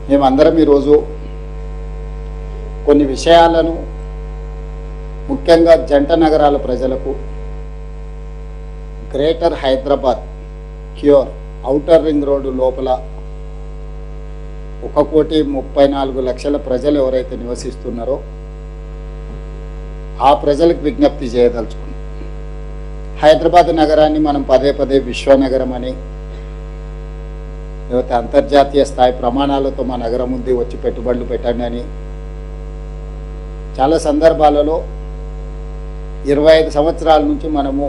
మేమందరం ఈరోజు కొన్ని విషయాలను ముఖ్యంగా జంట నగరాల ప్రజలకు greater Hyderabad cure outer ring road లోపల 1,34,00,000 ప్రజలు ఎవరైతే నివసిస్తున్నారో ఆ ప్రజలకు విజ్ఞప్తి చేయదలుచుకున్నాం. హైదరాబాద్ నగరాన్ని మనం పదే పదే విశ్వనగరం అని, లేకపోతే అంతర్జాతీయ స్థాయి ప్రమాణాలతో మా నగరం ఉంది, వచ్చి పెట్టుబడులు పెట్టండి అని చాలా సందర్భాలలో 25 సంవత్సరాల నుంచి మనము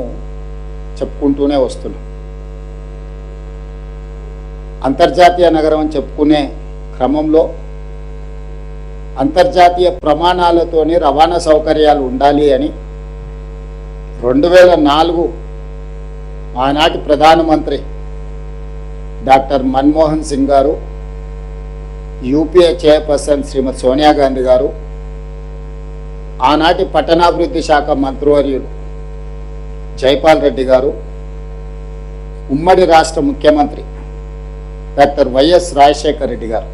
చెప్పుకుంటూనే వస్తున్నాం. అంతర్జాతీయ నగరం అని చెప్పుకునే క్రమంలో అంతర్జాతీయ ప్రమాణాలతోని రవాణా సౌకర్యాలు ఉండాలి అని 2004 ఆనాటి ప్రధానమంత్రి డాక్టర్ మన్మోహన్ సింగ్ గారు, యూపీఏ చైర్పర్సన్ శ్రీమతి సోనియా గాంధీ గారు, ఆనాటి పట్టణాభివృద్ధి శాఖ మంత్రివర్యులు జైపాల్ రెడ్డి గారు, ఉమ్మడి రాష్ట్ర ముఖ్యమంత్రి డాక్టర్ వైఎస్ రాజశేఖర రెడ్డి గారు,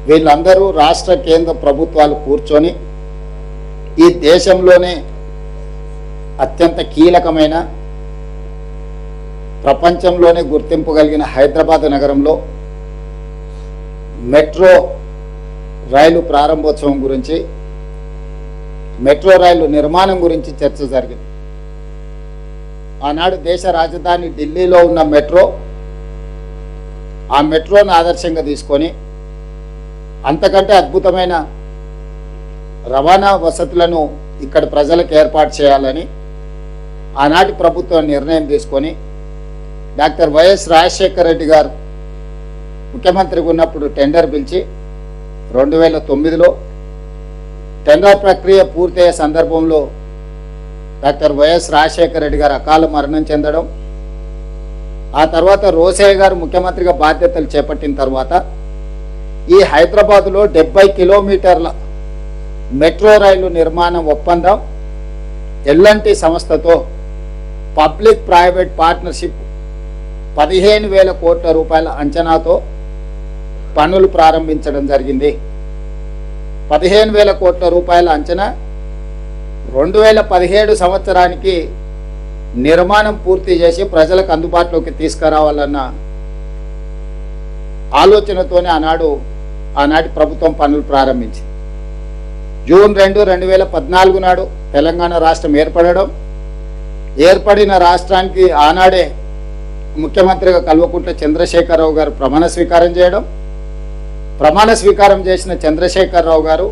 వీళ్ళందరూ రాష్ట్ర కేంద్ర ప్రభుత్వాలు కూర్చొని ఈ దేశంలోనే అత్యంత కీలకమైన, ప్రపంచంలోనే గుర్తింపు కలిగిన హైదరాబాద్ నగరంలో మెట్రో రైలు ప్రారంభోత్సవం గురించి, మెట్రో రైలు నిర్మాణం గురించి చర్చ జరిగింది. ఆనాడు దేశ రాజధాని ఢిల్లీలో ఉన్న మెట్రో, ఆ మెట్రోను ఆదర్శంగా తీసుకొని అంతకంటే అద్భుతమైన రవాణా వసతులను ఇక్కడ ప్రజలకు ఏర్పాటు చేయాలని ఆనాటి ప్రభుత్వం నిర్ణయం తీసుకొని డాక్టర్ వైఎస్ రాజశేఖర రెడ్డి గారు ముఖ్యమంత్రిగా ఉన్నప్పుడు టెండర్ పిలిచి 2009లో టెండర్ ప్రక్రియ పూర్తయ్యే సందర్భంలో డాక్టర్ వైఎస్ రాజశేఖర రెడ్డి గారు అకాల మరణం చెందడం, ఆ తర్వాత రోసయ్య గారు ముఖ్యమంత్రిగా బాధ్యతలు చేపట్టిన తర్వాత ఈ హైదరాబాదులో 70 కిలోమీటర్ల మెట్రో రైలు నిర్మాణం ఒప్పందం ఎల్ఎన్టీ సంస్థతో పబ్లిక్ ప్రైవేట్ పార్ట్నర్షిప్ 15,000 కోట్ల రూపాయల అంచనాతో పనులు ప్రారంభించడం జరిగింది. 15,000 కోట్ల రూపాయల అంచనా 2017 సంవత్సరానికి నిర్మాణం పూర్తి చేసి ప్రజలకు అందుబాటులోకి తీసుకురావాలన్న ఆలోచనతోనే ఆనాటి ప్రభుత్వం పనులు ప్రారంభించింది. జూన్ 2, 2014 నాడు తెలంగాణ రాష్ట్రం ఏర్పడిన రాష్ట్రానికి ఆనాడే ముఖ్యమంత్రిగా కల్వకుంట్ల చంద్రశేఖరరావు గారు ప్రమాణ స్వీకారం చేయడం, ప్రమాణ స్వీకారం చేసిన చంద్రశేఖరరావు గారు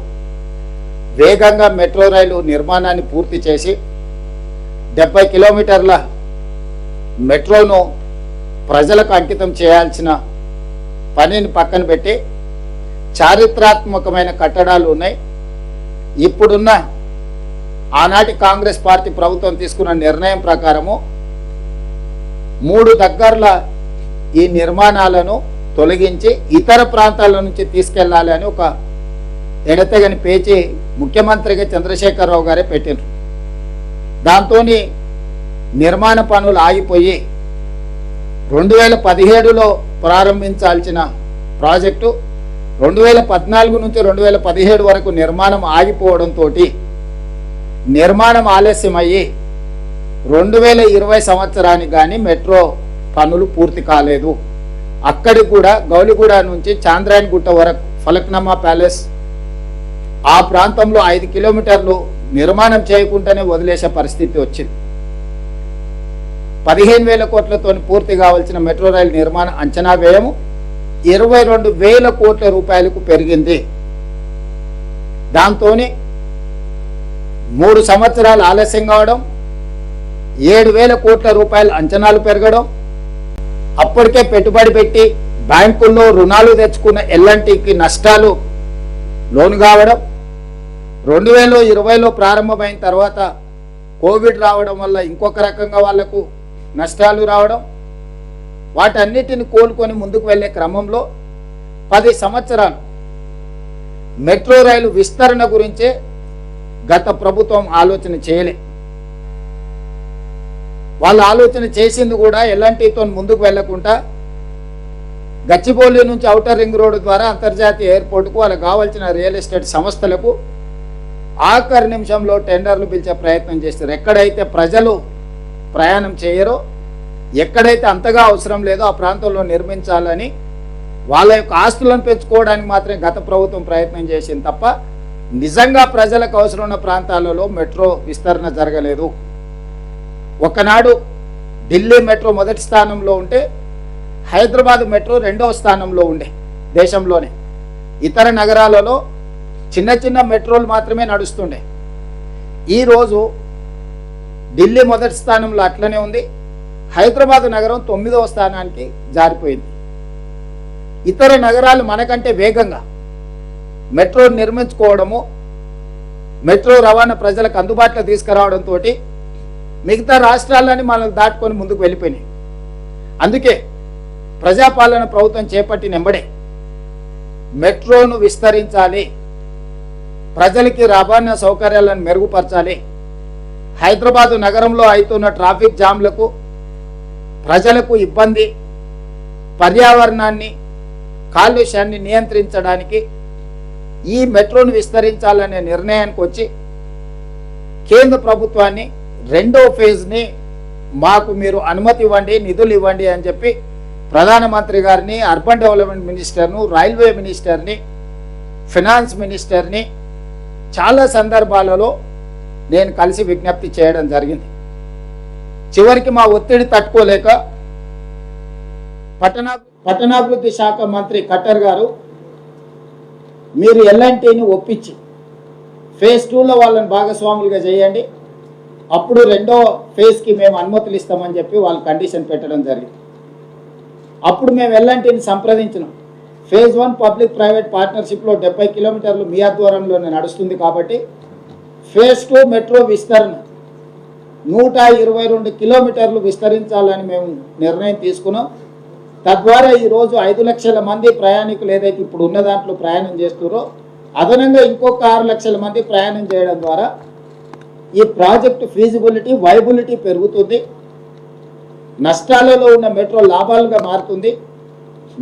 వేగంగా మెట్రో రైలు నిర్మాణాన్ని పూర్తి చేసి 70 కిలోమీటర్ల మెట్రోను ప్రజలకు అంకితం చేయాల్సిన పనిని పక్కన పెట్టి చారిత్రాత్మకమైన కట్టడాలు ఉన్నాయి. ఇప్పుడున్న ఆనాటి కాంగ్రెస్ పార్టీ ప్రభుత్వం తీసుకున్న నిర్ణయం ప్రకారము 3 దగ్గరల ఈ నిర్మాణాలను తొలగించి ఇతర ప్రాంతాల నుంచి తీసుకెళ్లాలి అని ఒక ఎడతెగని పేచి ముఖ్యమంత్రిగా చంద్రశేఖరరావు గారే పెట్టినారు. దాంతో నిర్మాణ పనులు ఆగిపోయి 2017లో ప్రారంభించాల్సిన ప్రాజెక్టు 2014 నుంచి 2017 వరకు నిర్మాణం ఆగిపోవడంతో నిర్మాణం ఆలస్యమయ్యి 2020 సంవత్సరానికి కానీ మెట్రో పనులు పూర్తి కాలేదు. అక్కడికి కూడా గౌలిగూడ నుంచి చాంద్రాయన్ గుట్ట వరకు ఫలక్నామా ప్యాలెస్ ఆ ప్రాంతంలో 5 కిలోమీటర్లు నిర్మాణం చేయకుండానే వదిలేసే పరిస్థితి వచ్చింది. 15,000 కోట్లతో పూర్తి కావాల్సిన మెట్రో రైలు నిర్మాణ అంచనా వ్యయం 22,000 కోట్ల రూపాయలకు పెరిగింది. దాంతో 3 సంవత్సరాలు ఆలస్యం కావడం, 7,000 కోట్ల రూపాయల అంచనాలు పెరగడం, అప్పటికే పెట్టుబడి పెట్టి బ్యాంకుల్లో రుణాలు తెచ్చుకున్న ఎల్ఎన్టీకి నష్టాలు లోను కావడం, 2020లో ప్రారంభమైన తర్వాత కోవిడ్ రావడం వల్ల ఇంకొక రకంగా వాళ్లకు నష్టాలు రావడం, వాటన్నిటిని కోలుకొని ముందుకు వెళ్లే క్రమంలో 10 సంవత్సరాలు మెట్రో రైలు విస్తరణ గురించే గత ప్రభుత్వం ఆలోచన చేయలే. వాళ్ళు ఆలోచన చేసింది కూడా ఎల్ఎన్టీతో ముందుకు వెళ్లకుండా గచ్చిబౌలి నుంచి ఔటర్ రింగ్ రోడ్డు ద్వారా అంతర్జాతీయ ఎయిర్పోర్టుకు వాళ్ళకి కావాల్సిన రియల్ ఎస్టేట్ సంస్థలకు ఆఖరి నిమిషంలో టెండర్లు పిలిచే ప్రయత్నం చేస్తారు. ఎక్కడైతే ప్రజలు ప్రయాణం చేయరో, ఎక్కడైతే అంతగా అవసరం లేదో ఆ ప్రాంతంలో నిర్మించాలని వాళ్ళ యొక్క ఆస్తులను పెంచుకోవడానికి మాత్రమే గత ప్రభుత్వం ప్రయత్నం చేసింది తప్ప నిజంగా ప్రజలకు అవసరం ఉన్న ప్రాంతాలలో మెట్రో విస్తరణ జరగలేదు. ఒకనాడు ఢిల్లీ మెట్రో మొదటి స్థానంలో ఉంటే హైదరాబాద్ మెట్రో రెండవ స్థానంలో ఉండే దేశంలోనే. ఇతర నగరాలలో చిన్న చిన్న మెట్రోలు మాత్రమే నడుస్తుండే. ఈరోజు ఢిల్లీ మొదటి స్థానంలో అట్లనే ఉంది, హైదరాబాద్ నగరం 9వ స్థానానికి జారిపోయింది. ఇతర నగరాలు మనకంటే వేగంగా మెట్రో నిర్మించుకోవడము, మెట్రో రవాణా ప్రజలకు అందుబాటులో తీసుకురావడంతో మిగతా రాష్ట్రాలని మనల్ని దాటుకొని ముందుకు వెళ్ళిపోయినాయి. అందుకే ప్రజాపాలన ప్రభుత్వం చేపట్టిన వెంబడే మెట్రోను విస్తరించాలి, ప్రజలకి రవాణా సౌకర్యాలను మెరుగుపరచాలి, హైదరాబాదు నగరంలో అవుతున్న ట్రాఫిక్ జామ్లకు, ప్రజలకు ఇబ్బంది, పర్యావరణాన్ని, కాలుష్యాన్ని నియంత్రించడానికి ఈ మెట్రోను విస్తరించాలనే నిర్ణయానికి వచ్చి కేంద్ర ప్రభుత్వాన్ని రెండవ ఫేజ్ని మాకు మీరు అనుమతి ఇవ్వండి, నిధులు ఇవ్వండి అని చెప్పి ప్రధానమంత్రి గారిని, అర్బన్ డెవలప్మెంట్ మినిస్టర్ను, రైల్వే మినిస్టర్ని, ఫినాన్స్ మినిస్టర్ని చాలా సందర్భాలలో నేను కలిసి విజ్ఞప్తి చేయడం జరిగింది. చివరికి మా ఒత్తిడి తట్టుకోలేక పట్టణాభివృద్ధి శాఖ మంత్రి ఖట్టర్ గారు మీరు ఎల్ఎన్టీని ఒప్పించి ఫేజ్ 2లో వాళ్ళని భాగస్వాములుగా చేయండి, అప్పుడు రెండో ఫేజ్కి మేము అనుమతులు ఇస్తామని చెప్పి వాళ్ళు కండిషన్ పెట్టడం జరిగింది. అప్పుడు మేము ఎల్ఎన్టీని సంప్రదించినాం. ఫేజ్ 1 పబ్లిక్ ప్రైవేట్ పార్ట్నర్షిప్లో 70 కిలోమీటర్లు మీ ఆధ్వర్యంలోనే నడుస్తుంది కాబట్టి ఫేజ్ 2 మెట్రో విస్తరణ 122 కిలోమీటర్లు విస్తరించాలని మేము నిర్ణయం తీసుకున్నాం. తద్వారా ఈరోజు 5 లక్షల మంది ప్రయాణికులు ఏదైతే ఇప్పుడు ఉన్న దాంట్లో ప్రయాణం చేస్తున్నారో అదనంగా ఇంకొక 6 లక్షల మంది ప్రయాణం చేయడం ద్వారా ఈ ప్రాజెక్టు ఫీజిబిలిటీ, వైబిలిటీ పెరుగుతుంది, నష్టాలలో ఉన్న మెట్రో లాభాలుగా మారుతుంది.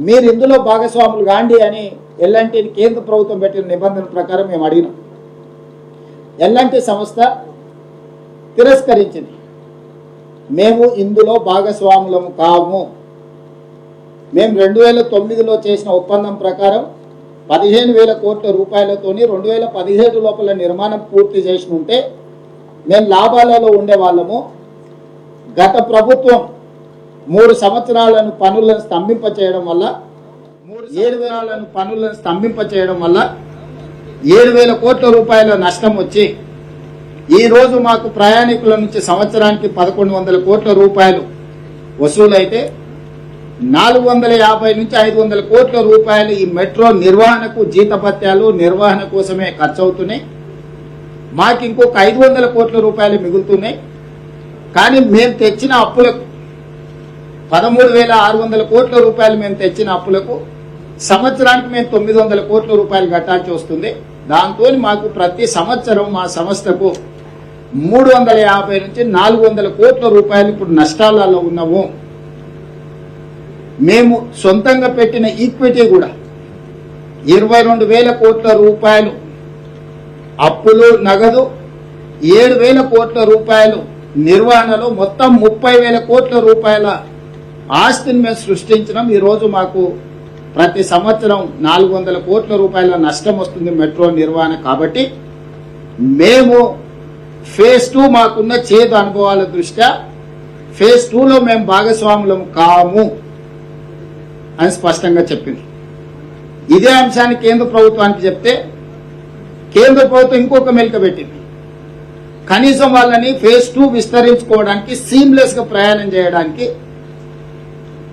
మీరు ఇందులో భాగస్వాములు కాండి అని ఎల్ఎన్టీని కేంద్ర ప్రభుత్వం పెట్టిన నిబంధనల ప్రకారం మేము అడిగినాం. ఎల్ఎన్టీ సంస్థ తిరస్కరించింది. మేము ఇందులో భాగస్వాములము కాము. మేము 2009లో చేసిన ఒప్పందం ప్రకారం 15,000 కోట్ల రూపాయలతోని 2017 లోపల నిర్మాణం పూర్తి చేసి ఉంటే మేము లాభాలలో ఉండేవాళ్ళము. గత ప్రభుత్వం 3 సంవత్సరాలను పనులను స్తంభింపచేయడం వల్ల 7,000 కోట్ల రూపాయల నష్టం వచ్చి ఈరోజు మాకు ప్రయాణికుల నుంచి సంవత్సరానికి 1,100 కోట్ల రూపాయలు వసూలైతే 450 నుంచి 500 కోట్ల రూపాయలు ఈ మెట్రో నిర్వహణకు, జీతభత్యాలు, నిర్వహణ కోసమే ఖర్చు అవుతున్నాయి. మాకు ఇంకొక 500 కోట్ల రూపాయలు మిగులుతున్నాయి. కానీ మేము తెచ్చిన అప్పులకు 13,600 కోట్ల రూపాయలు మేము తెచ్చిన అప్పులకు సంవత్సరానికి మేము 900 కోట్ల రూపాయలు కట్టాల్సి వస్తుంది. దాంతో మాకు ప్రతి సంవత్సరం మా సంస్థకు 350 నుంచి 400 కోట్ల రూపాయలు ఇప్పుడు నష్టాలలో ఉన్నాము. మేము సొంతంగా పెట్టిన ఈక్విటీ కూడా 22,000 కోట్ల రూపాయలు అప్పులు, నగదు 7,000 కోట్ల రూపాయలు నిర్వహణలో మొత్తం 30,000 కోట్ల రూపాయల ఆస్తిని మేము సృష్టించినాం. ఈరోజు మాకు ప్రతి సంవత్సరం 400 కోట్ల రూపాయల నష్టం వస్తుంది మెట్రో నిర్వహణ. కాబట్టి మేము ఫేజ్ 2 మాకున్న చేదు అనుభవాల దృష్ట్యా ఫేజ్ 2లో మేము భాగస్వాములం కాము అని స్పష్టంగా చెప్పింది. ఇదే అంశాన్ని కేంద్ర ప్రభుత్వానికి చెప్తే కేంద్ర ప్రభుత్వం ఇంకొక మెలిక పెట్టింది. కనీసం వాళ్ళని ఫేజ్ 2 విస్తరించుకోవడానికి, సీమ్లెస్ గా ప్రయాణం చేయడానికి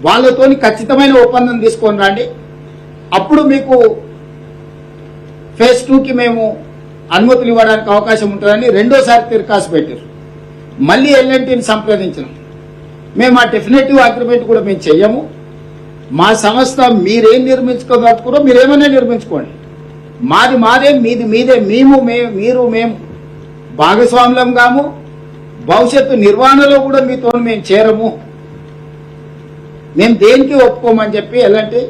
వాళ్ళతోని ఖచ్చితమైన ఒప్పందం తీసుకొని రండి, అప్పుడు మీకు ఫేజ్ 2కి మేము అనుమతులు ఇవ్వడానికి అవకాశం ఉంటుందని రెండోసారి తిరకాసు పెట్టారు. మళ్ళీ ఎల్ఎన్టీని సంప్రదించినాం. మేము ఆ డెఫినేటివ్ అగ్రిమెంట్ కూడా మేము చెయ్యము. మా సంస్థ మీరేం నిర్మించుకోదలుచుకున్నారో మీరేమైనా నిర్మించుకోండి, మాది మాదే, మీది మీదే, మీరు మేము భాగస్వాములం కాము, భవిష్యత్తు నిర్వహణలో కూడా మీతో మేము చేరము, మేము దేనికి ఒప్పుకోమని చెప్పి ఎలాంటి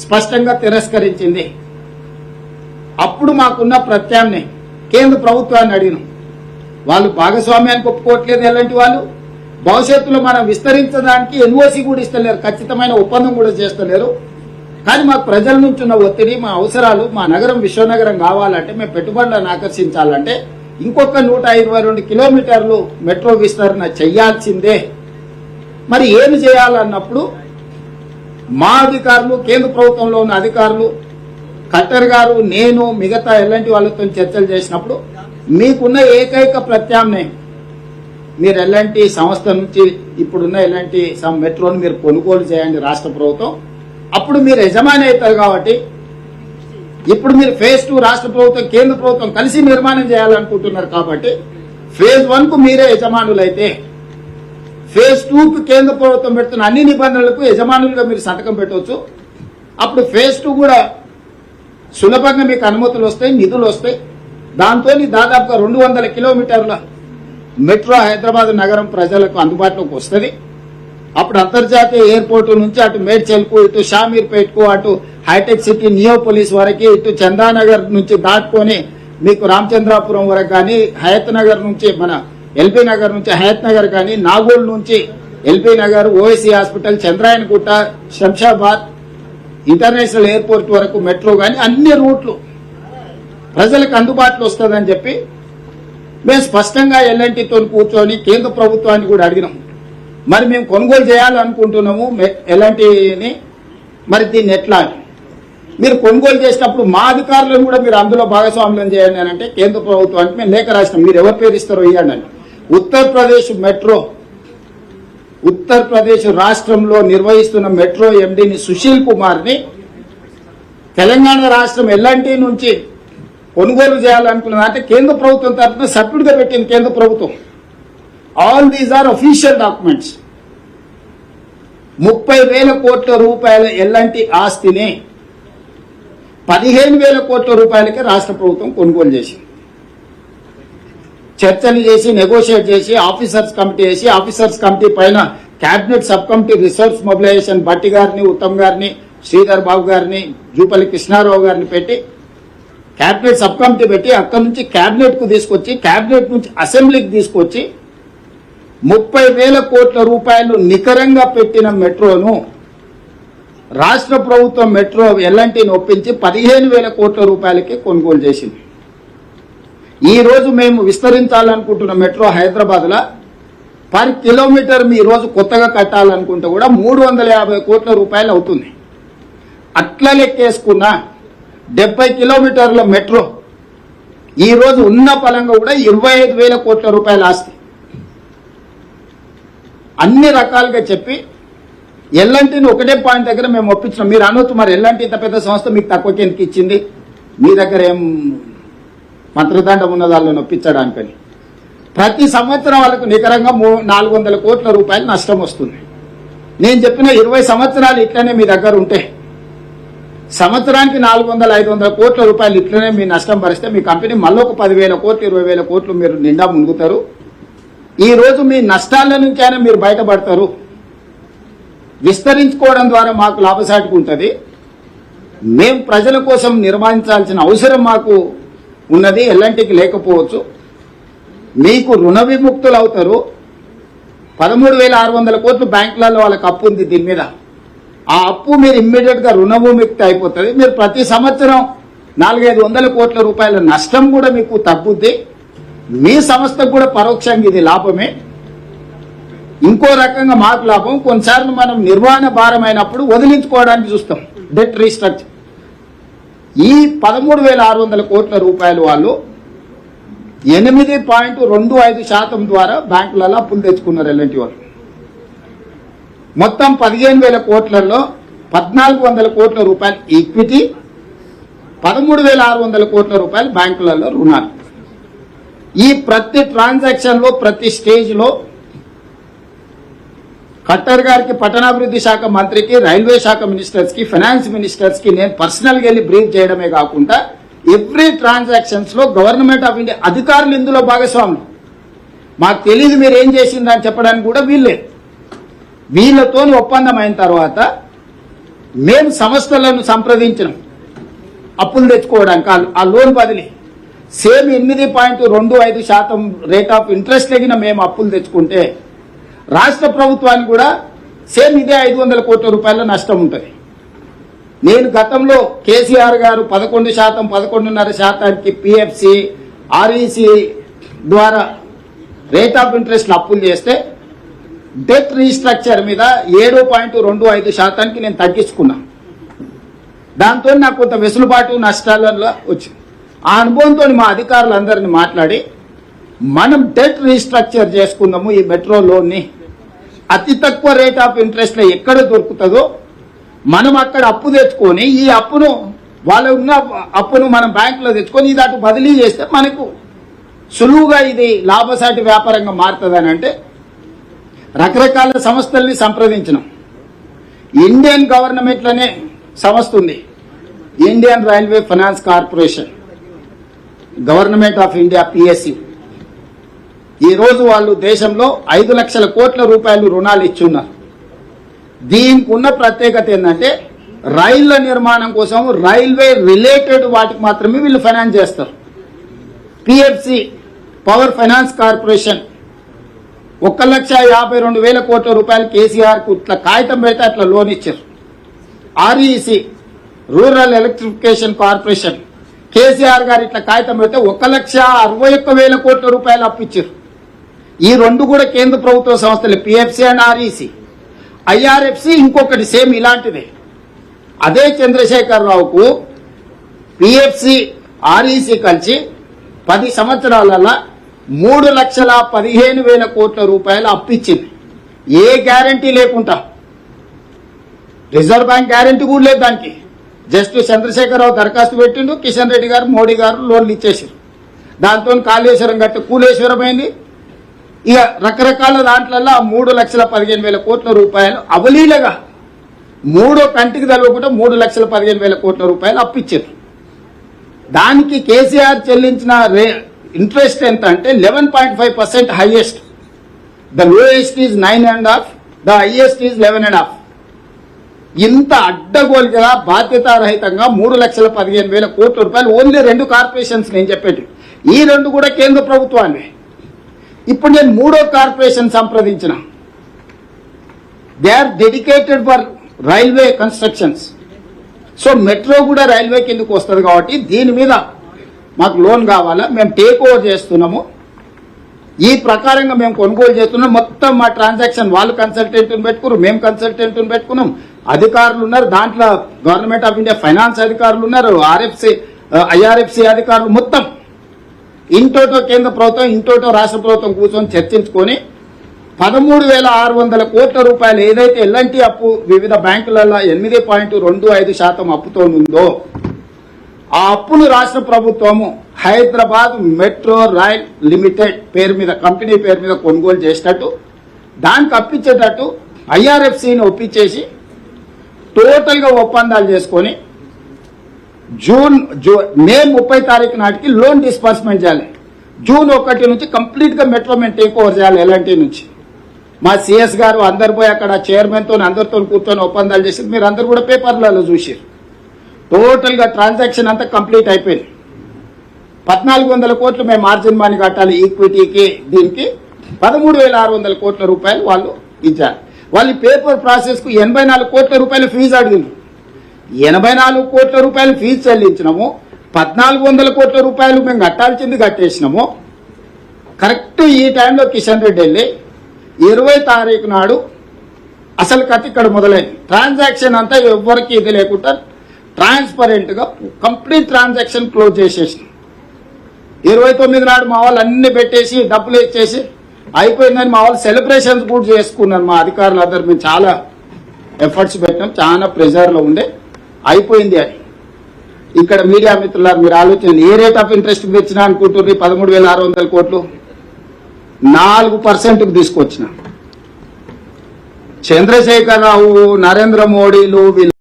స్పష్టంగా తిరస్కరించింది. అప్పుడు మాకున్న ప్రత్యామ్నాయం కేంద్ర ప్రభుత్వాన్ని అడిగినాం. వాళ్ళు భాగస్వామ్యానికి ఒప్పుకోవట్లేదు. ఎలాంటి వాళ్ళు భవిష్యత్తులో మనం విస్తరించడానికి ఎన్ఓసి కూడా ఇస్తలేరు, ఖచ్చితమైన ఒప్పందం కూడా చేస్తలేరు. కానీ మాకు ప్రజల నుంచి ఉన్న ఒత్తిడి, మా అవసరాలు, మా నగరం విశ్వనగరం కావాలంటే, మేము పెట్టుబడులను ఆకర్షించాలంటే ఇంకొక 122 కిలోమీటర్లు మెట్రో విస్తరణ చెయ్యాల్సిందే. మరి ఏమి చేయాలన్నప్పుడు మా అధికారులు, కేంద్ర ప్రభుత్వంలో ఉన్న అధికారులు, కలెక్టర్ గారు, నేను, మిగతా ఎలాంటి వాళ్ళతో చర్చలు చేసినప్పుడు మీకున్న ఏకైక ప్రత్యామ్నాయం మీరు ఎలాంటి సంస్థ నుంచి ఇప్పుడున్న ఎలాంటి మెట్రోని మీరు కొనుగోలు చేయండి రాష్ట్ర ప్రభుత్వం, అప్పుడు మీరు యజమాని అవుతారు. కాబట్టి ఇప్పుడు మీరు ఫేజ్ 2 రాష్ట్ర ప్రభుత్వం కేంద్ర ప్రభుత్వం కలిసి నిర్మాణం చేయాలనుకుంటున్నారు. కాబట్టి ఫేజ్ 1 కు మీరే యజమానులైతే ఫేజ్ 2 కు కేంద్ర ప్రభుత్వం పెడుతున్న అన్ని నిబంధనలకు యజమానులుగా మీరు సంతకం పెట్టవచ్చు. అప్పుడు ఫేజ్ 2 కూడా సులభంగా మీకు అనుమతులు వస్తాయి, నిధులు వస్తాయి. దాంతో దాదాపుగా 200 కిలోమీటర్ల మెట్రో హైదరాబాద్ నగరం ప్రజలకు అందుబాటులోకి వస్తుంది. అప్పుడు అంతర్జాతీయ ఎయిర్పోర్ట్ నుంచి అటు మేడ్చల్కు, ఇటు షామీర్పేట్కు, అటు హైటెక్ సిటీ నియోపోలిస్ వరకు, ఇటు చందానగర్ నుంచి దాటుకొని మీకు రామచంద్రాపురం వరకు కానీ, హయత్ నగర్ నుంచి మన ఎల్బీ నగర్ నుంచి హయత్ నగర్ కానీ, నాగోల్ నుంచి LB Nagar, OSC hospital, Chandrayangutta, Shamshabad international airport వరకు మెట్రో కానీ అన్ని రూట్లు ప్రజలకు అందుబాటులో వస్తుందని చెప్పి మేము స్పష్టంగా ఎల్ఎన్టీతో కూర్చొని కేంద్ర ప్రభుత్వాన్ని కూడా అడిగినాం. మరి మేము కొనుగోలు చేయాలనుకుంటున్నాము ఎల్ఎన్టీని, మరి దీన్ని ఎట్లా మీరు కొనుగోలు చేసినప్పుడు మా అధికారులను కూడా మీరు అందులో భాగస్వామ్యం చేయండి అని అంటే కేంద్ర ప్రభుత్వానికి మేము లేఖ రాసినాం. మీరు ఎవరి పేరు ఇస్తారో ఇవ్వండి అని. ఉత్తరప్రదేశ్ మెట్రో, ఉత్తరప్రదేశ్ రాష్ట్రంలో నిర్వహిస్తున్న మెట్రో ఎండీని సుశీల్ కుమార్ని తెలంగాణ రాష్ట్రం ఎల్ఎన్టీ నుంచి కొనుగోలు చేయాలనుకున్నది. అంటే కేంద్ర ప్రభుత్వం తరఫున సభ్యుడిగా పెట్టింది కేంద్ర ప్రభుత్వం. All these are official documents. 30,000 కోట్ల రూపాయల ఎల్ఎన్టీ ఆస్తిని 15,000 కోట్ల రూపాయలకే రాష్ట్ర ప్రభుత్వం కొనుగోలు చేసింది. చర్చలు చేసి, నెగోషియేట్ చేసి, ఆఫీసర్స్ కమిటీ వేసి, ఆఫీసర్స్ కమిటీ పైన cabinet sub committee resource mobilisation Bhatti గారిని, ఉత్తమ్ గారిని, శ్రీధర్ బాబు గారిని, జూపల్లి కృష్ణారావు గారిని పెట్టి కేబినెట్ సబ్ కమిటీ పెట్టి అక్కడి నుంచి కేబినెట్ కు తీసుకొచ్చి, కేబినెట్ నుంచి అసెంబ్లీకి తీసుకొచ్చి 30,000 కోట్ల రూపాయలు నికరంగా పెట్టిన మెట్రోను రాష్ట్ర ప్రభుత్వం మెట్రో ఎల్ఎన్టీని ఒప్పించి 15,000 కోట్ల రూపాయలకి కొనుగోలు చేసింది. ఈ రోజు మేము విస్తరించాలనుకుంటున్న మెట్రో హైదరాబాద్ లో పర్ కిలోమీటర్ మీ రోజు కొత్తగా కట్టాలనుకుంటే కూడా 350 కోట్ల రూపాయలు అవుతుంది. అట్లా లెక్కేసుకున్న 70 కిలోమీటర్ల మెట్రో ఈ రోజు ఉన్న పలంగా కూడా 25,000 కోట్ల రూపాయల ఆస్తి. అన్ని రకాలుగా చెప్పి ఎల్ఎన్టీని ఒకటే పాయింట్ దగ్గర మేము ఒప్పించినాం. మీరు అనొచ్చు, మరి ఎల్ఎన్టీ ఇంత పెద్ద సంస్థ మీకు తక్కువకి ఎందుకు ఇచ్చింది, మీ దగ్గర ఏం మంత్రదండం ఉన్న దానిలో ఒప్పించడానికని. ప్రతి సంవత్సరం వాళ్ళకు నికరంగా 400 కోట్ల రూపాయలు నష్టం వస్తుంది. నేను చెప్పిన 20 సంవత్సరాలు ఇట్లనే మీ దగ్గర ఉంటే సంవత్సరానికి 400-500 కోట్ల రూపాయలు ఇట్లనే మీ నష్టం భరిస్తే మీ కంపెనీ మళ్ళీ ఒక 10,000 కోట్లు 20,000 కోట్లు మీరు నిండా మునుగుతారు. ఈ రోజు మీ నష్టాల నుంచైనా మీరు బయటపడతారు. విస్తరించుకోవడం ద్వారా మాకు లాభసాటిగా ఉంటుంది. మేము ప్రజల కోసం నిర్వహించాల్సిన అవసరం మాకు ఉన్నది, ఎల్ఎన్టీకి లేకపోవచ్చు. మీకు రుణ విముక్తులు అవుతారు. 13,600 కోట్లు బ్యాంకులలో వాళ్ళకి అప్పు ఉంది. దీని మీద ఆ అప్పు మీరు ఇమ్మీడియట్ గా రుణ విముక్తి అయిపోతుంది. మీరు ప్రతి సంవత్సరం 400-500 కోట్ల రూపాయల నష్టం కూడా మీకు తగ్గుద్ది. మీ సంస్థకు కూడా పరోక్షంగా ఇది లాభమే. ఇంకో రకంగా మాకు లాభం. కొన్నిసార్లు మనం నిర్వహణ భారమైనప్పుడు వదిలించుకోవడానికి చూస్తాం, డెట్ రీస్ట్రక్చర్. ఈ 13,600 కోట్ల రూపాయలు వాళ్ళు 8.25% ద్వారా బ్యాంకులలో అప్పులు తెచ్చుకున్నారు ఎల్ఎన్టీ వాళ్ళు. మొత్తం 15,000 కోట్లలో 1,400 కోట్ల రూపాయలు ఈక్విటీ, 13,600 కోట్ల రూపాయలు బ్యాంకులలో రుణాలు. ఈ ప్రతి ట్రాన్సాక్షన్ లో, ప్రతి స్టేజ్ లో ఖట్టర్ గారికి, పట్టణాభివృద్ధి శాఖ మంత్రికి, రైల్వే శాఖ మినిస్టర్స్ కి, ఫైనాన్స్ మినిస్టర్స్ కి నేను పర్సనల్ గా వెళ్ళి బ్రీఫ్ చేయడమే కాకుండా ఎవ్రీ ట్రాన్సాక్షన్స్ లో గవర్నమెంట్ ఆఫ్ ఇండియా అధికారులు ఇందులో భాగస్వాములు. మాకు తెలియదు మీరు ఏం చేసిందని చెప్పడానికి కూడా వీళ్ళతో ఒప్పందం అయిన తర్వాత మేము సంస్థలను సంప్రదించినాం అప్పులు తెచ్చుకోవడానికి ఆ లోన్ బదిలీ సేమ్ 8.25% రేట్ ఆఫ్ ఇంట్రెస్ట్ తగిన మేము అప్పులు తెచ్చుకుంటే రాష్ట్ర ప్రభుత్వానికి కూడా సేమ్ ఇదే 500 కోట్ల రూపాయల నష్టం ఉంటుంది. నేను గతంలో కేసీఆర్ గారు 11%, 11.5% పిఎఫ్సి ఆర్ఈసి ద్వారా రేట్ ఆఫ్ ఇంట్రెస్ట్ అప్పులు చేస్తే డెట్ రీస్ట్రక్చర్ మీద 7.25% నేను తగ్గించుకున్నా. దాంతో నాకు కొంత వెసులుబాటు నష్టాలలో వచ్చింది. ఆ అనుభవంతో మా అధికారులందరినీ మాట్లాడి మనం డెట్ రీస్ట్రక్చర్ చేసుకుందాము, ఈ మెట్రో లోన్ని అతి తక్కువ రేట్ ఆఫ్ ఇంట్రెస్ట్లో ఎక్కడ దొరుకుతుందో మనం అక్కడ అప్పు తెచ్చుకొని ఈ అప్పును వాళ్ళ ఉన్న అప్పును మనం బ్యాంకులో తెచ్చుకొని ఇది అటు బదిలీ చేస్తే మనకు సులువుగా ఇది లాభసాటి వ్యాపారంగా మారుతుందని అంటే రకరకాల సంస్థల్ని సంప్రదించినాం. ఇండియన్ గవర్నమెంట్లోనే సంస్థ ఉంది, Indian railway finance corporation, government of India PSU. ఈరోజు వాళ్ళు దేశంలో 5 లక్షల కోట్ల రూపాయలు రుణాలు ఇచ్చున్నారు. దీనికి ఉన్న ప్రత్యేకత ఏంటంటే రైళ్ల నిర్మాణం కోసం రైల్వే రిలేటెడ్ వాటికి మాత్రమే వీళ్ళు ఫైనాన్స్ చేస్తారు. పిఎఫ్సి పవర్ ఫైనాన్స్ కార్పొరేషన్ 1,52,000 కోట్ల రూపాయలు కేసీఆర్కు ఇట్లా కాగితం పెడితే అట్లా లోన్ ఇచ్చారు. REC rural electrification corporation KCR గారు ఇట్లా కాగితం పెడితే 1,61,000 కోట్ల రూపాయలు అప్పిచ్చారు. ఈ రెండు కూడా కేంద్ర ప్రభుత్వ సంస్థలు, పిఎఫ్సి అండ్ ఆర్ఈసి. ఐఆర్ఎఫ్సి ఇంకొకటి సేమ్ ఇలాంటిదే. అదే చంద్రశేఖరరావుకు పిఎఫ్సి ఆర్ఈసి కలిసి 10 సంవత్సరాలలో 3,15,000 కోట్ల రూపాయలు అప్పిచ్చింది. ఏ గ్యారంటీ లేకుండా, రిజర్వ్ బ్యాంక్ గ్యారంటీ కూడా లేదు దానికి. జస్ట్ చంద్రశేఖరరావు దరఖాస్తు పెట్టిండు, కిషన్ రెడ్డి గారు, మోడీ గారు లోన్లు ఇచ్చేసారు. దాంతో కాళేశ్వరం గట్ట కూలేశ్వరం అయింది. ఇక రకరకాల దాంట్లలో 3,15,000 కోట్ల రూపాయలు అవలీలగా మూడో కంటికి తెలవకుండా 3,15,000 కోట్ల రూపాయలు అప్పిచ్చారు. దానికి కేసీఆర్ చెల్లించిన ఇంట్రెస్ట్ ఎంత అంటే 11.5% highest. The lowest is 9.5, the highest is 11.5. ఇంత అడ్డగోలుగా బాధ్యతారహితంగా 3,15,000 కోట్ల రూపాయలు ఓన్లీ 2 కార్పొరేషన్స్ నేను చెప్పేది. ఈ 2 కూడా కేంద్ర ప్రభుత్వాన్ని. ఇప్పుడు నేను 3వ కార్పొరేషన్ సంప్రదించిన. They are dedicated for railway constructions. So metro కూడా రైల్వే కిందకు వస్తుంది కాబట్టి దీని మీద మాకు లోన్ కావాలా, మేము టేక్ ఓవర్ చేస్తున్నాము, ఈ ప్రకారంగా మేము కొనుగోలు చేస్తున్నాం. మొత్తం మా ట్రాన్సాక్షన్ వాళ్ళు కన్సల్టెంట్ని పెట్టుకున్నారు, మేము కన్సల్టెంట్ని పెట్టుకున్నాం, అధికారులు ఉన్నారు, దాంట్లో గవర్నమెంట్ ఆఫ్ ఇండియా ఫైనాన్స్ అధికారులు ఉన్నారు, ఐఆర్ఎఫ్సి అధికారులు, మొత్తం ఇంటోటో కేంద్ర ప్రభుత్వం, ఇంటోటో రాష్ట్ర ప్రభుత్వం కూర్చొని చర్చించుకొని 13,600 కోట్ల రూపాయలు ఏదైతే ఎల్ఎన్టీ అప్పు వివిధ బ్యాంకులలో 8.25% అప్పుతో ఉందో ఆ అప్పును రాష్ట్ర ప్రభుత్వము హైదరాబాద్ మెట్రో రైల్ లిమిటెడ్ పేరు మీద, కంపెనీ పేరు మీద కొనుగోలు చేసేటట్టు, దానికి అప్పించేటట్టు ఐఆర్ఎఫ్సిని ఒప్పించేసి టోటల్గా ఒప్పందాలు చేసుకొని మే 30 తారీఖు నాటికి లోన్ డిస్బర్స్మెంట్ చేయాలి. జూన్ 1 నుంచి కంప్లీట్గా మెట్రో మేము టేక్ ఓవర్ చేయాలి ఎల్ఎన్టీ నుంచి. మా సిఎస్ గారు అందరు పోయి అక్కడ చైర్మన్తో అందరితో కూర్చొని ఒప్పందాలు చేసి మీరు అందరు కూడా పేపర్లలో చూసారు. టోటల్గా ట్రాన్సాక్షన్ అంతా కంప్లీట్ అయిపోయింది. 1,400 కోట్లు మేము మార్జిన్ మనీ కట్టాలి ఈక్విటీకి, దీనికి 13,600 కోట్ల రూపాయలు వాళ్ళు ఇచ్చారు. వాళ్ళు పేపర్ ప్రాసెస్కు 84 కోట్ల రూపాయలు ఫీజు అడిగింది. 84 కోట్ల రూపాయలు ఫీజు చెల్లించినాము, 1,400 కోట్ల రూపాయలు మేము కట్టాల్సింది కట్టేసినాము. కరెక్ట్ ఈ టైంలో కిషన్ రెడ్డి వెళ్ళి 20 తారీఖు నాడు అసలు కథ ఇక్కడ మొదలైంది. ట్రాన్సాక్షన్ అంతా ఎవ్వరికి ఇది లేకుండా ట్రాన్స్పరెంట్గా కంప్లీట్ ట్రాన్సాక్షన్ క్లోజ్ చేసేసి 29 నాడు మా వాళ్ళు అన్ని పెట్టేసి డబ్బులు ఇచ్చేసి అయిపోయిందని మా వాళ్ళు సెలబ్రేషన్స్ కూడా చేసుకున్నారు. మా అధికారులు అందరు మేము చాలా ఎఫర్ట్స్ పెట్టాం, చాలా ప్రెజర్లో ఉండే అయిపోయింది అని. ఇక్కడ మీడియా మిత్రులారు మీరు ఆలోచన, ఏ రేట్ ఆఫ్ ఇంట్రెస్ట్ తెచ్చినా అనుకుంటున్నారు? 13,600 కోట్లు 4%కు తీసుకొచ్చిన. చంద్రశేఖరరావు, నరేంద్ర మోడీలు వీళ్ళు,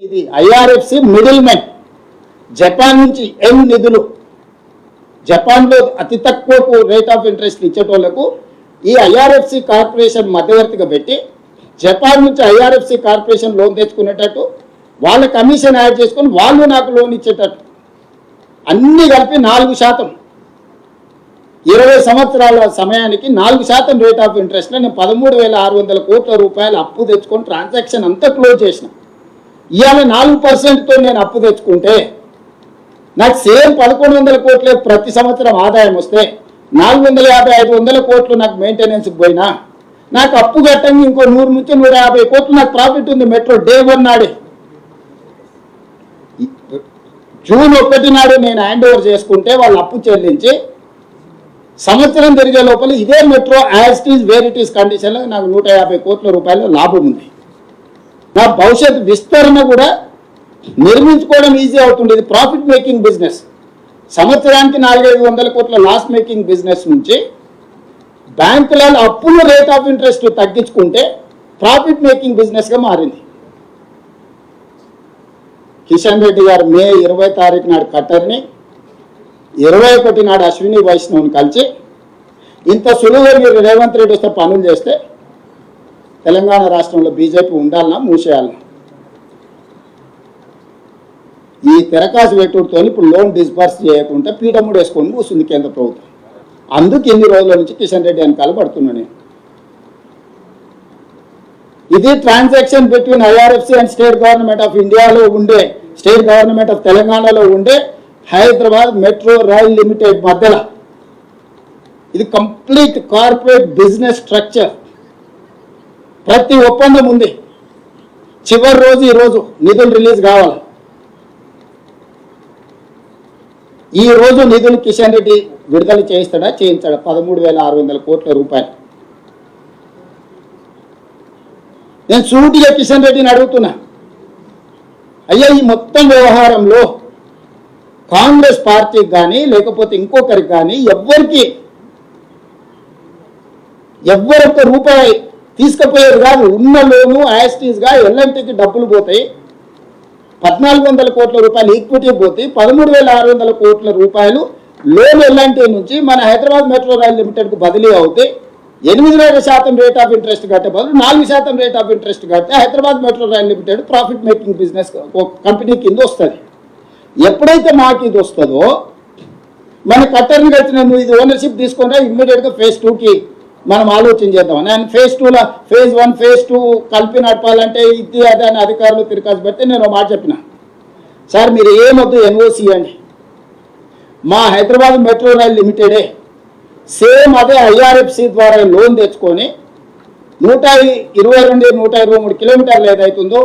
ఇది ఐఆర్ఎఫ్సి మిడిల్ మెన్. జపాన్ నుంచి నిధులు, జపాన్లో అతి తక్కువ రేట్ ఆఫ్ ఇంట్రెస్ట్ ఇచ్చేటోళ్లకు ఈ ఐఆర్ఎఫ్సి కార్పొరేషన్ మధ్యవర్తిగా పెట్టి జపాన్ నుంచి ఐఆర్ఎఫ్సి కార్పొరేషన్ లోన్ తెచ్చుకునేటట్టు, వాళ్ళ కమిషన్ యాడ్ చేసుకొని వాళ్ళు నాకు లోన్ ఇచ్చేటట్టు, అన్నీ కలిపి 4%, 20 సంవత్సరాల సమయానికి 4% రేట్ ఆఫ్ ఇంట్రెస్ట్లో నేను 13,600 కోట్ల రూపాయలు అప్పు తెచ్చుకొని ట్రాన్సాక్షన్ అంతా క్లోజ్ చేసిన. ఇవాళ 4%తో నేను అప్పు తెచ్చుకుంటే నాకు సేమ్ 1,100 కోట్లే ప్రతి సంవత్సరం ఆదాయం వస్తే 450-500 కోట్లు నాకు మెయింటెనెన్స్కి పోయినా నాకు అప్పు కట్టంగా ఇంకో 100 నుంచి 150 కోట్లు నాకు ప్రాఫిట్ ఉంది. మెట్రో డే 1 నాడే, జూన్ 1 నాడు నేను హ్యాండ్ ఓవర్ చేసుకుంటే వాళ్ళు అప్పు చెల్లించి సంవత్సరం తిరిగే లోపల ఇదే metro as it is where it is కండిషన్లో నాకు 150 కోట్ల రూపాయల లాభం ఉంది. నా భవిష్యత్ విస్తరణ కూడా నిర్మించుకోవడం ఈజీ అవుతుంది. ఇది ప్రాఫిట్ మేకింగ్ బిజినెస్. సంవత్సరానికి 400-500 కోట్ల లాస్ మేకింగ్ బిజినెస్ నుంచి బ్యాంకులలో అప్పుల రేట్ ఆఫ్ ఇంట్రెస్ట్ తగ్గించుకుంటే ప్రాఫిట్ మేకింగ్ బిజినెస్గా మారింది. కిషన్ రెడ్డి గారు మే 20 తారీఖు నాడు కట్టర్ని, 21 నాడు అశ్విని వైష్ణవ్ని కలిసి ఇంత సులువుగా మీరు రేవంత్ రెడ్డి వస్తే పనులు చేస్తే తెలంగాణ రాష్ట్రంలో బీజేపీ ఉండాలన్నా మూసేయాలన్నా, ఈ తెరకాసు పెట్టుడుతో ఇప్పుడు లోన్ డిస్బర్స్ చేయకుండా పీఠముడు వేసుకొని కూర్చుంది కేంద్ర ప్రభుత్వం. అందుకు ఇన్ని రోజుల నుంచి కిషన్ రెడ్డి వెనకాల పడుతున్నా నేను. ఇది transaction between IRFC and state government of ఇండియాలో ఉండే, స్టేట్ గవర్నమెంట్ ఆఫ్ తెలంగాణలో ఉండే హైదరాబాద్ మెట్రో రైల్ లిమిటెడ్ మధ్యలో. ఇది కంప్లీట్ కార్పొరేట్ బిజినెస్ స్ట్రక్చర్. ప్రతి ఒప్పందం ఉంది. చివరి రోజు ఈరోజు నిధులు రిలీజ్ కావాలి. ఈ రోజు నిధులు కిషన్ రెడ్డి విడుదల చేయిస్తాడా చేయించాడా? 13,600 కోట్ల రూపాయలు. నేను సూటిగా కిషన్ రెడ్డిని అడుగుతున్నా, అయ్యా ఈ మొత్తం వ్యవహారంలో కాంగ్రెస్ పార్టీకి కానీ లేకపోతే ఇంకొకరికి కానీ ఎవ్వరొక్క రూపాయి తీసుకుపోయేది కాదు. ఉన్న లోను యాస్టీస్గా ఎల్ఎన్టీకి డబ్బులు పోతాయి. 1,400 కోట్ల రూపాయలు ఈక్విటీ పోతే 13,600 కోట్ల రూపాయలు లోన్ ఎల్ఎన్టీ నుంచి మన హైదరాబాద్ మెట్రో రైల్ లిమిటెడ్కు బదిలీ అవుతే 8% రేట్ ఆఫ్ ఇంట్రెస్ట్ కట్టే బదులు 4% రేట్ ఆఫ్ ఇంట్రెస్ట్ కడితే Hyderabad metro rail limited profit making business company కింద వస్తుంది. ఎప్పుడైతే మాకు ఇది వస్తుందో మన కట్టర్ని కట్టిన నువ్వు ఇది ఓనర్షిప్ తీసుకుంటే ఇమ్మీడియట్గా phase 2కి మనం ఆలోచన చేద్దాం. నేను phase 2లో phase 1 phase 2 కలిపి నడపాలంటే ఇది అదే అని అధికారులు తిరగాల్సి పెడితే నేను మాట చెప్పిన, సార్ మీరు ఏమొద్దు ఎన్ఓసి అండి, మా హైదరాబాద్ మెట్రో రైల్ లిమిటెడే సేమ్ అదే ఐఆర్ఎఫ్సి ద్వారా లోన్ తెచ్చుకొని 122-123 కిలోమీటర్లు ఏదైతుందో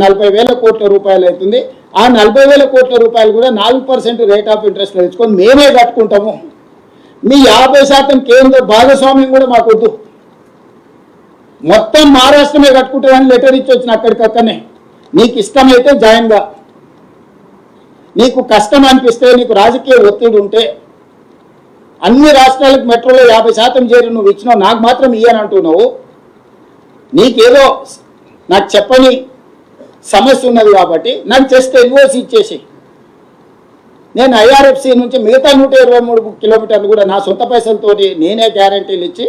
40,000 కోట్ల రూపాయలు అవుతుంది. ఆ 40,000 కోట్ల రూపాయలు కూడా 4% రేట్ ఆఫ్ ఇంట్రెస్ట్ తెచ్చుకొని మేమే కట్టుకుంటాము. మీ 50% కేంద్ర భాగస్వామ్యం కూడా మాకు వద్దు, మొత్తం మహారాష్ట్రమే కట్టుకుంటుందని లెటర్ ఇచ్చి వచ్చిన అక్కడికక్కడనే. నీకు ఇష్టమైతే జాయిన్గా, నీకు కష్టం అనిపిస్తే, నీకు రాజకీయ ఒత్తిడి ఉంటే అన్ని రాష్ట్రాలకు మెట్రోలో 50% చేరి నువ్వు ఇచ్చినావు, నాకు మాత్రం ఇయ్యని అంటున్నావు. నీకేదో నాకు చెప్పని సమస్య ఉన్నది కాబట్టి నాకు జస్ట్ ఎన్ఓసి ఇచ్చేసి నేను ఐఆర్ఎఫ్సి నుంచి మిగతా 123 కిలోమీటర్లు కూడా నా సొంత పైసలతోటి నేనే గ్యారంటీలు ఇచ్చి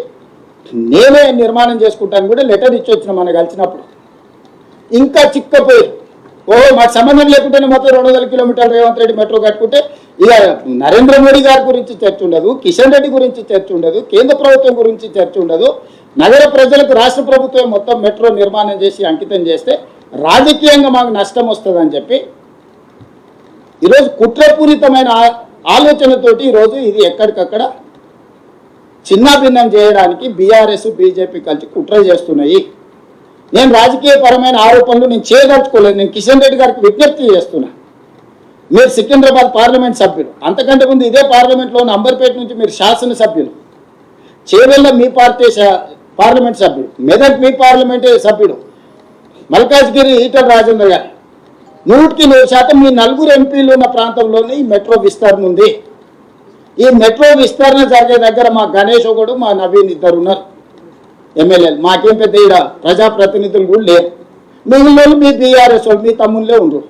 నేనే నిర్మాణం చేసుకుంటాను కూడా లెటర్ ఇచ్చి వచ్చిన మనం కలిసినప్పుడు. ఇంకా చిక్కపోయి మాకు సంబంధం లేకుంటేనే మొత్తం 200 కిలోమీటర్లు రేవంత్ రెడ్డి మెట్రో కట్టుకుంటే ఇక నరేంద్ర మోడీ గారి గురించి చర్చ ఉండదు, కిషన్ రెడ్డి గురించి చర్చ ఉండదు, కేంద్ర ప్రభుత్వం గురించి చర్చ ఉండదు. నగర ప్రజలకు రాష్ట్ర ప్రభుత్వం మొత్తం మెట్రో నిర్మాణం చేసి అంకితం చేస్తే రాజకీయంగా మాకు నష్టం వస్తుందని చెప్పి ఈరోజు కుట్రపూరితమైన ఆలోచనతోటి ఈరోజు ఇది ఎక్కడికక్కడ చిన్నాభిన్నం చేయడానికి బీఆర్ఎస్ బీజేపీ కలిసి కుట్ర చేస్తున్నాయి. నేను రాజకీయపరమైన ఆరోపణలు నేను చేయదలుచుకోలేదు. నేను కిషన్ రెడ్డి గారికి విజ్ఞప్తి చేస్తున్నా, మీరు సికింద్రాబాద్ పార్లమెంట్ సభ్యులు, అంతకంటే ముందు ఇదే పార్లమెంట్లో అంబర్పేట నుంచి మీరు శాసనసభ్యులు, చేవెళ్ళ మీ పార్టీ పార్లమెంట్ సభ్యుడు, మెదక్ మీ పార్లమెంట్ సభ్యుడు, మల్కాజ్గిరి ఈటల రాజేంద్ర గారు 100% మీ 4 ఎంపీలు ఉన్న ప్రాంతంలోనే ఈ మెట్రో విస్తరణ ఉంది. ఈ మెట్రో విస్తరణ జరిగే దగ్గర మా గణేష్ ఒకడు, మా నవీన్ ఇద్దరు ఉన్నారు ఎమ్మెల్యేలు. మాకేం పెద్ద ఈడ ప్రజాప్రతినిధులు కూడా లేరు. మిగిలిన వాళ్ళు మీ బీఆర్ఎస్ వాళ్ళు, మీ తమ్ముళ్ళే ఉండరు.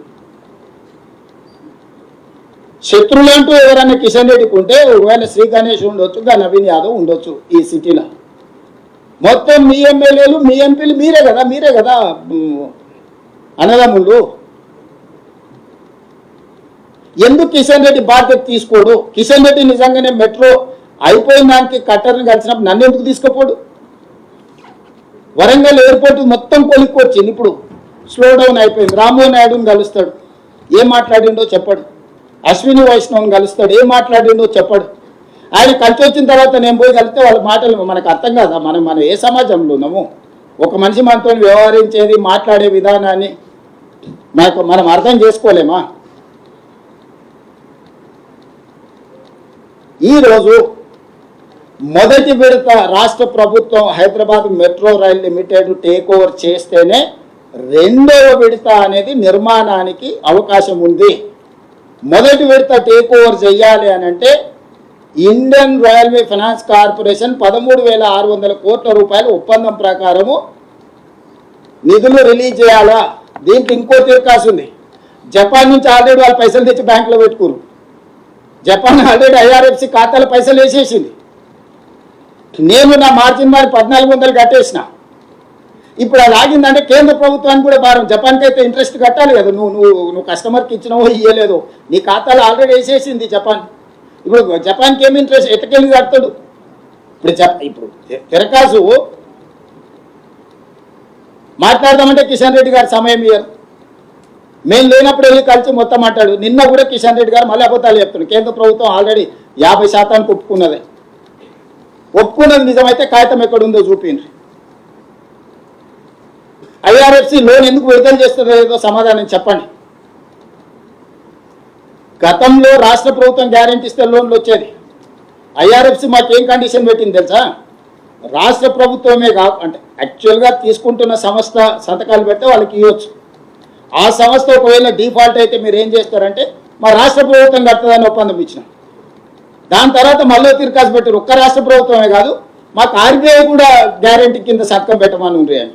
శత్రువులు అంటూ ఎవరైనా కిషన్ రెడ్డికి ఉంటే ఒకవేళ శ్రీ గణేష్ ఉండొచ్చు, నవీన్ యాదవ్ ఉండొచ్చు ఈ సిటీలో. మొత్తం మీ ఎమ్మెల్యేలు మీ ఎంపీలు మీరే కదా అన్నదమ్ముళ్ళు. ఎందుకు కిషన్ రెడ్డి బాధ్యత తీసుకోడు? కిషన్ రెడ్డి నిజంగానే మెట్రో అయిపోయిన దానికి కట్టర్ని కలిసినప్పుడు నన్ను ఎందుకు తీసుకుపోడు? వరంగల్ ఎయిర్పోర్ట్ మొత్తం కొలిక్కొచ్చింది, ఇప్పుడు స్లో డౌన్ అయిపోయింది. రామ్మోహన్ నాయుడుని కలుస్తాడు, ఏం మాట్లాడిండో చెప్పడు. అశ్విని వైష్ణవ్ని కలుస్తాడు, ఏం మాట్లాడిండో చెప్పడు. ఆయన కలిసి వచ్చిన తర్వాత నేను పోయి కలిస్తే వాళ్ళ మాటలు మనకు అర్థం కాదా? మనం ఏ సమాజంలో ఉన్నాము? ఒక మనిషి మనతో వ్యవహరించేది, మాట్లాడే విధానాన్ని మనం అర్థం చేసుకోలేమా? ఈరోజు మొదటి విడత రాష్ట్ర ప్రభుత్వం Hyderabad metro rail limited take over చేస్తేనే రెండవ విడత అనేది నిర్మాణానికి అవకాశం ఉంది. మొదటి విడత టేక్ ఓవర్ చేయాలి అని అంటే ఇండియన్ రైల్వే ఫైనాన్స్ కార్పొరేషన్ 13,600 కోట్ల రూపాయల ఒప్పందం ప్రకారము నిధులు రిలీజ్ చేయాలా. దీనికి ఇంకో తిరకాసు ఉంది. జపాన్ నుంచి ఆల్రెడీ వాళ్ళు పైసలు తెచ్చి బ్యాంకులో పెట్టుకోరు. జపాన్ ఆల్రెడీ IRFC ఖాతాలో పైసలు వేసేసింది. నేను నా మార్జిన్ మరి 1,400 కట్టేసిన. ఇప్పుడు అది ఆగిందంటే కేంద్ర ప్రభుత్వానికి కూడా భారం. జపాన్కి అయితే ఇంట్రెస్ట్ కట్టాలి కదా. నువ్వు కస్టమర్కి ఇచ్చినవో ఇయ్యలేదో నీ ఖాతాలో ఆల్రెడీ వేసేసింది జపాన్. ఇప్పుడు జపాన్కి ఏమి ఇంట్రెస్ట్ ఎట్టకెళ్ళి కడతాడు? ఇప్పుడు తిరకాసు మాట్లాడదామంటే కిషన్ రెడ్డి గారు సమయం ఇయ్యరు. మేము లేనప్పుడు వెళ్ళి కలిసి మొత్తం మాట్లాడు. నిన్న కూడా కిషన్ రెడ్డి గారు మళ్ళీ అబద్ధాలు చెప్తున్నాడు. కేంద్ర ప్రభుత్వం ఆల్రెడీ 50% ఒప్పుకున్నది నిజమైతే కాగితం ఎక్కడుందో చూపింది. IRFC లోన్ ఎందుకు విడుదల చేస్తుందో ఏదో సమాధానం చెప్పండి. గతంలో రాష్ట్ర ప్రభుత్వం గ్యారెంటీ ఇస్తే లోన్లు వచ్చేది. IRFC మాకేం కండిషన్ పెట్టింది తెలుసా? రాష్ట్ర ప్రభుత్వమే అంటే యాక్చువల్గా తీసుకుంటున్న సంస్థ సంతకాలు పెడితే వాళ్ళకి ఇవ్వచ్చు. ఆ సంస్థ ఒకవేళ డిఫాల్ట్ అయితే మీరు ఏం చేస్తారంటే మా రాష్ట్ర ప్రభుత్వం కడుతుందని ఒప్పందం ఇచ్చిన. దాని తర్వాత మళ్ళీ తిరకాసు పెట్టారు. ఒక్క రాష్ట్ర ప్రభుత్వమే కాదు, మాకు RBI కూడా గ్యారెంటీ కింద సంతకం పెట్టమని ఉంది అని.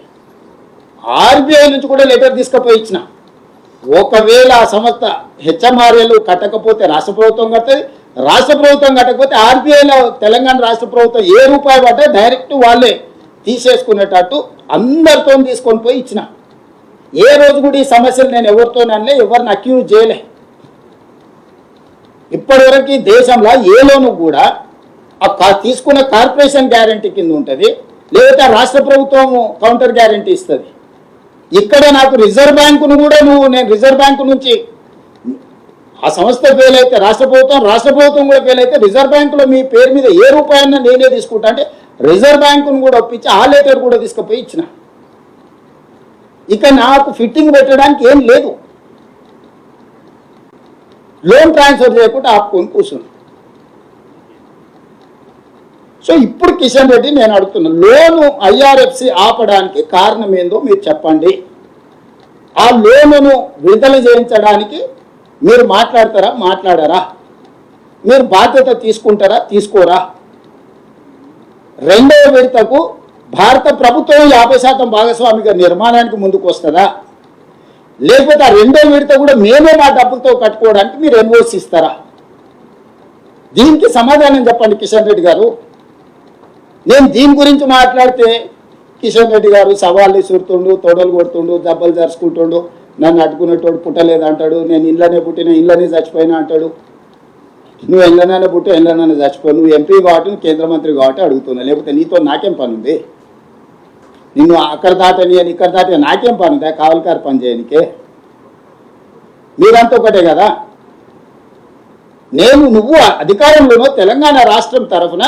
RBI నుంచి కూడా లెటర్ తీసుకుపోయి ఇచ్చిన. ఒకవేళ ఆ సంస్థ HMRAలు కట్టకపోతే రాష్ట్ర ప్రభుత్వం కడుతుంది, రాష్ట్ర ప్రభుత్వం కట్టకపోతే RBIలో తెలంగాణ రాష్ట్ర ప్రభుత్వం ఏ రూపాయి పడ్డా డైరెక్ట్ వాళ్ళే తీసేసుకునేటట్టు అందరితో తీసుకొని పోయి ఇచ్చిన. ఏ రోజు కూడా ఈ సమస్యలు నేను ఎవరితోనలే, ఎవరిని అక్యూజ్ చేయలే. ఇప్పటివరకు దేశంలో ఏ లోను కూడా తీసుకున్న కార్పొరేషన్ గ్యారంటీ కింద ఉంటుంది, లేకపోతే రాష్ట్ర ప్రభుత్వం కౌంటర్ గ్యారంటీ ఇస్తుంది. ఇక్కడ నాకు రిజర్వ్ బ్యాంకును కూడా నేను రిజర్వ్ బ్యాంకు నుంచి ఆ సంస్థ ఫెయిల్ అయితే రాష్ట్ర ప్రభుత్వం కూడా ఫెయిల్ అయితే రిజర్వ్ బ్యాంకులో మీ పేరు మీద ఏ రూపాయన్నా నేనే తీసుకుంటా అంటే రిజర్వ్ బ్యాంకును కూడా ఒప్పించి ఆ లెటర్ కూడా తీసుకుపోయి ఇచ్చిన. ఇక నాకు ఫిట్టింగ్ పెట్టడానికి ఏం లేదు. లోన్ ట్రాన్స్ఫర్ చేయకుండా ఆపుకొని కూర్చున్నాను. సో ఇప్పుడు కిషన్ రెడ్డి నేను అడుగుతున్నా, లోను IRFC ఆపడానికి కారణం ఏందో మీరు చెప్పండి. ఆ లోనును విడుదల చేయించడానికి మీరు మాట్లాడరా? మీరు బాధ్యత తీసుకుంటారా, తీసుకోరా? రెండవ విడతకు భారత ప్రభుత్వం 50% భాగస్వామిగా నిర్మాణానికి ముందుకు వస్తుందా, లేకపోతే ఆ రెండవ విడత కూడా మేమే మా డబ్బులతో కట్టుకోవడానికి మీరు NOC ఇస్తారా? దీనికి సమాధానం చెప్పండి కిషన్ రెడ్డి గారు. నేను దీని గురించి మాట్లాడితే కిషన్ రెడ్డి గారు సవాళ్ళు విసురుతుండు, తొడలు కొడుతుండు, దెబ్బలు జరుచుకుంటుండు, నన్ను అడ్డుకునేటోడు పుట్టలేదంటాడు, నేను ఇళ్ళనే పుట్టిన ఇళ్ళనే చచ్చిపోయినా అంటాడు. నువ్వు ఇళ్ళనైనా పుట్టి ఇళ్ళనైనా చచ్చిపో, నువ్వు ఎంపీ కాబట్టి నువ్వు కేంద్ర మంత్రి కాబట్టి అడుగుతున్నా, లేకపోతే నీతో నాకేం పని ఉంది? నిన్ను అక్కడ దాటని అని ఇక్కడ దాటని నాకేం పని ఉందా? కావలికారు పని చేయనికే మీరంతా ఒకటే కదా. నువ్వు అధికారంలోనో తెలంగాణ రాష్ట్రం తరఫున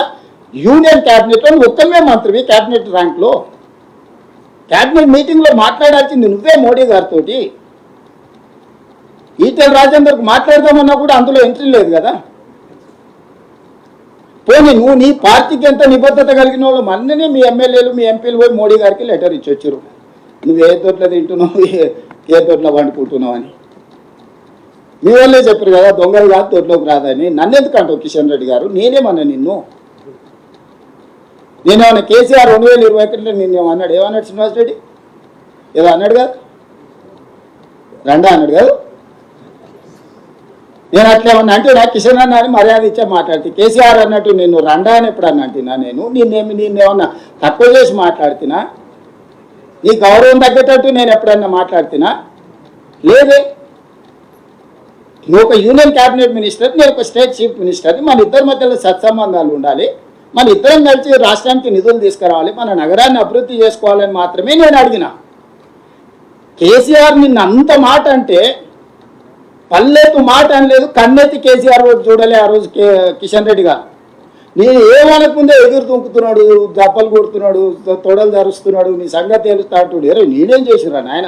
యూనియన్ క్యాబినెట్లో ఒక్కమే మంత్రివి, క్యాబినెట్ ర్యాంక్లో క్యాబినెట్ మీటింగ్లో మాట్లాడాల్సింది నువ్వే మోడీ గారితో. ఈటెల రాజేందర్కు మాట్లాడదామన్నా కూడా అందులో ఎంట్రీ లేదు కదా. పోనీ నువ్వు నీ పార్టీకి ఎంత నిబద్ధత కలిగిన వాళ్ళు మొన్ననే మీ ఎమ్మెల్యేలు మీ ఎంపీలు పోయి మోడీ గారికి లెటర్ ఇచ్చి వచ్చారు, నువ్వు ఏ తోటలో తింటున్నావు, ఏ తోటలో వండుకుంటున్నావు అని. మీ వాళ్ళే చెప్పారు కదా దొంగలు కాదు తోటలోకి రాదని. నన్ను ఎందుకంటావు కిషన్ రెడ్డి గారు? నేనేమన్నా నేనేమన్నా కేసీఆర్ 2021లో నిన్నేమన్నాడు? ఏమన్నాడు శ్రీనివాస్ రెడ్డి? ఏదో అన్నాడు కాదు, రండా అన్నాడు కాదు. నేను అట్లా ఏమన్నా అంటే నా కిషన్ అన్న అని మర్యాద ఇచ్చే మాట్లాడితే కేసీఆర్ అన్నట్టు నేను రండా అని ఎప్పుడన్నా అంటున్నా నేను నేనేమన్నా తక్కువ చేసి మాట్లాడుతున్నా నీ గౌరవం తగ్గేటట్టు నేను ఎప్పుడన్నా మాట్లాడుతున్నా లేదే నువ్వు ఒక యూనియన్ క్యాబినెట్ మినిస్టర్ నేను ఒక స్టేట్ చీఫ్ మినిస్టర్ మన ఇద్దరి మధ్యలో సత్సంబంధాలు ఉండాలి మన ఇద్దరం కలిసి రాష్ట్రానికి నిధులు తీసుకురావాలి మన నగరాన్ని అభివృద్ధి చేసుకోవాలని మాత్రమే నేను అడిగిన కేసీఆర్ నిన్న అంత మాట అంటే పల్లెత్తు మాట అనలేదు కన్నెత్తి కేసీఆర్ వైపు చూడలే ఆ రోజు కిషన్ రెడ్డి గారు నేను ఏమనకముందే ఎదురు తుంకుతున్నాడు దెబ్బలు కొడుతున్నాడు తొడలు ధరుస్తున్నాడు నీ సంగతి తెలుస్తా అంటుడు నేనేం చేసిరా నాయన